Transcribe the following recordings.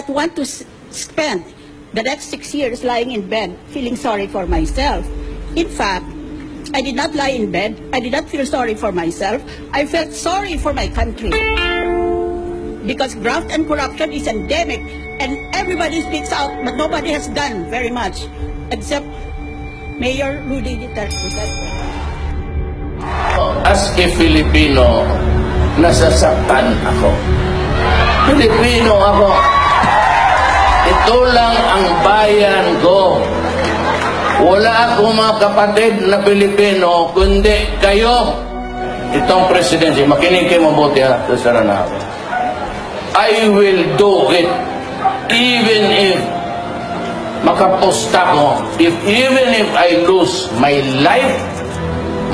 want to spend the next 6 years lying in bed feeling sorry for myself. In fact, I did not lie in bed. I did not feel sorry for myself. I felt sorry for my country. Because graft and corruption is endemic and everybody speaks out, but nobody has done very much except Mayor Rudy Duterte. As a Filipino, nasasaktan ako. Filipino ako. Ito lang ang bayan ko. Wala akong mga kapatid na Pilipino, kundi kayo. Itong presidency, makinig kayo mabuti ha, sa saranaw. I will do it even if makaposta ko, even if I lose my life,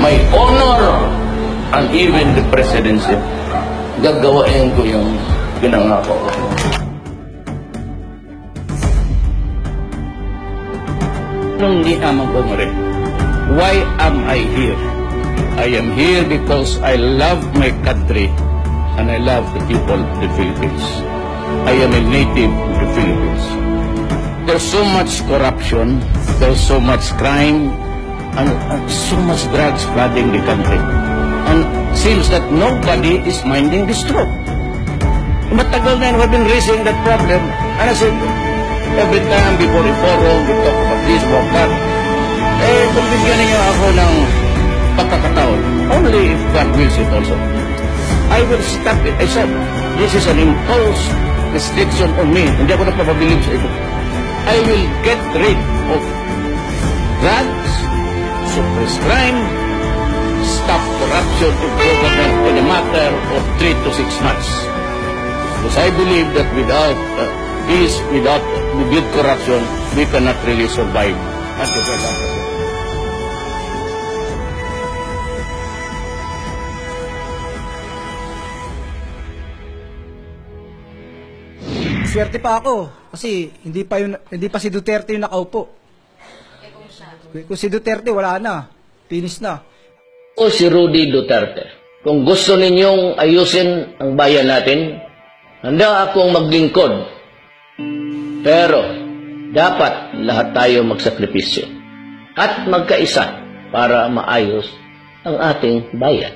my honor, and even the presidency. Gagawain ko yung pinangako ko. Hindi naman bumalik. Why am I here? I am here because I love my country and I love the people of the Philippines. I am a native of the Philippines. There's so much corruption, there's so much crime, and so much drugs flooding the country. And it seems that nobody is minding this truth. Matagal na we've been raising that problem. And I said, every time before a forum, we talk about this, about that. Kung bigyan niyo ako ng pagkakataon, only if God wills it also, I will stop it. I said, this is an imposed restriction on me. Hindi ako nagpapabilib sa ito. I will get rid of drugs, suppress crime, stop corruption in government in a matter of 3 to 6 months. Because I believe that without peace, without corruption, we cannot really survive as a present. Swerte pa ako kasi hindi pa si Duterte yung nakaupo. Kung si Duterte wala na, finish na. O si Rudy Duterte, kung gusto ninyong ayusin ang bayan natin, handa akong maglingkod. Pero dapat lahat tayo magsakripisyo at magkaisa para maayos ang ating bayan.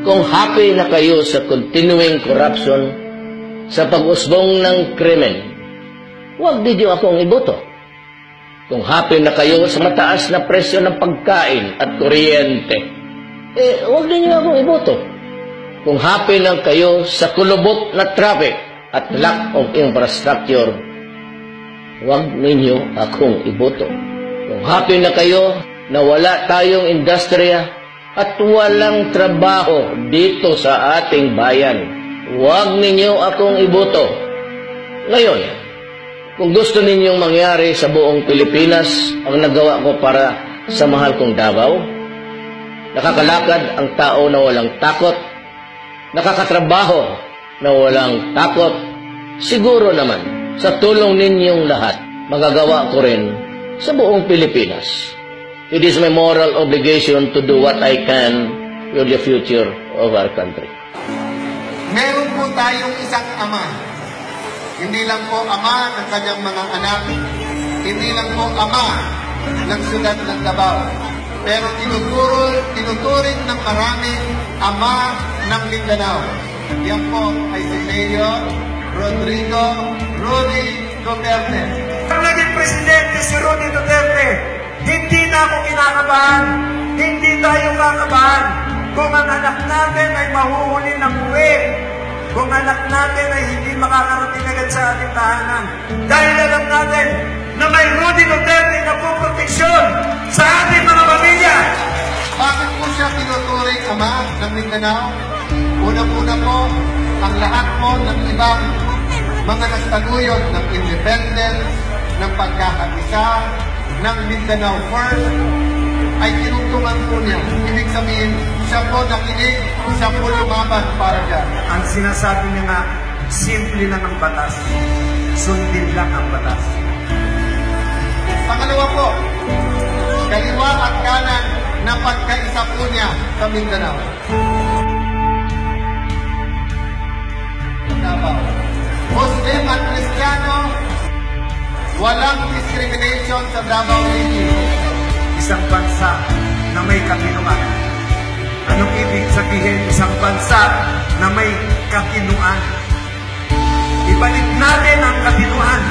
Kung happy na kayo sa continuing corruption, sa pag-usbong ng krimen, huwag ninyo akong iboto. Kung happy na kayo sa mataas na presyo ng pagkain at kuryente, huwag ninyo akong iboto. Kung happy na kayo sa kulubot na traffic at lack of infrastructure, huwag ninyo akong iboto. Kung happy na kayo na wala tayong industriya at walang trabaho dito sa ating bayan, huwag ninyo akong iboto. Ngayon, kung gusto ninyong mangyari sa buong Pilipinas ang nagawa ko para sa mahal kong Davao, nakakalakad ang tao na walang takot, nakakatrabaho na walang takot, siguro naman, sa tulong ninyong lahat, magagawa ko rin sa buong Pilipinas. It is my moral obligation to do what I can for the future of our country. Meron po tayong isang ama. Hindi lang po ama ng kanyang mga anak. Hindi lang po ama ng siyudad ng Davao. Pero tinuturing ng marami ama ng Mindanao. Yan po ay si Mayor Rodrigo Rudy Duterte. Ang naging presidente si Rudy Duterte, hindi na ako kinakabahan. Hindi tayo kakabahan. Kung ang anak natin ay mahuhuli ng uwi, kung anak natin ay hindi makakarating agad sa ating tahanan, dahil alam natin na may Rudy Duterte na po proteksyon sa ating mga pamilya. Bakit po siya tinuturing ama ng Mindanao? Unang-una po, ang lahat po ng ibang mga nagtaguyod ng independence, ng pagkakaisa, ng Mindanao First, ay tinungtungan po niya. Ibig sabihin, siya po nakinig, siya po lumaban para dyan. Ang sinasabi niya nga, simple lang ang batas. Sundin lang ang batas. Pangalawa po, kaliwa at kanan na pagkaisa po niya sa Mindanao. Muslim at Christian Walang discrimination sa Davao City. Isang bansa na may katinungan. Anong ibig sabihin isang bansa na may katinuan? Ibalik natin ang katinuan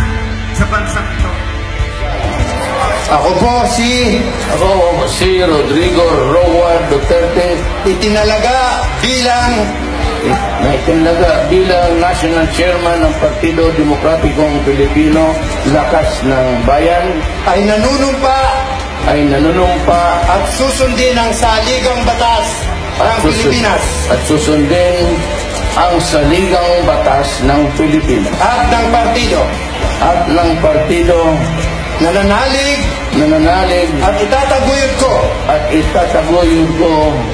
sa bansang ito. Ako po si Rodrigo Roa Duterte, itinalaga bilang National Chairman ng Partido Demokratikong Pilipino, Lakas ng Bayan, ay nanunumpa at susundin ang saligang batas ng Pilipinas at susundin ang saligang batas ng Pilipinas at ng partido nananalig at itataguyod ko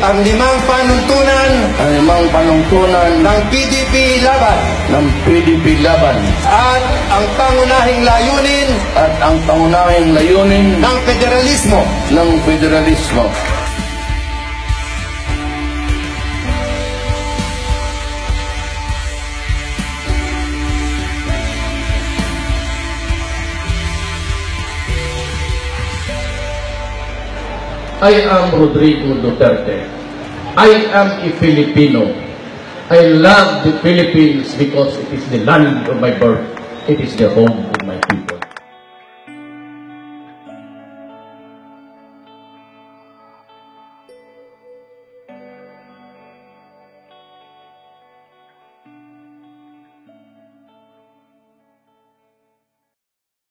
ang limang panuntunan ng PDP laban at ang pangunahing layunin ng federalismo. I am Rodrigo Duterte. I am a Filipino. I love the Philippines because it is the land of my birth. It is the home of my people.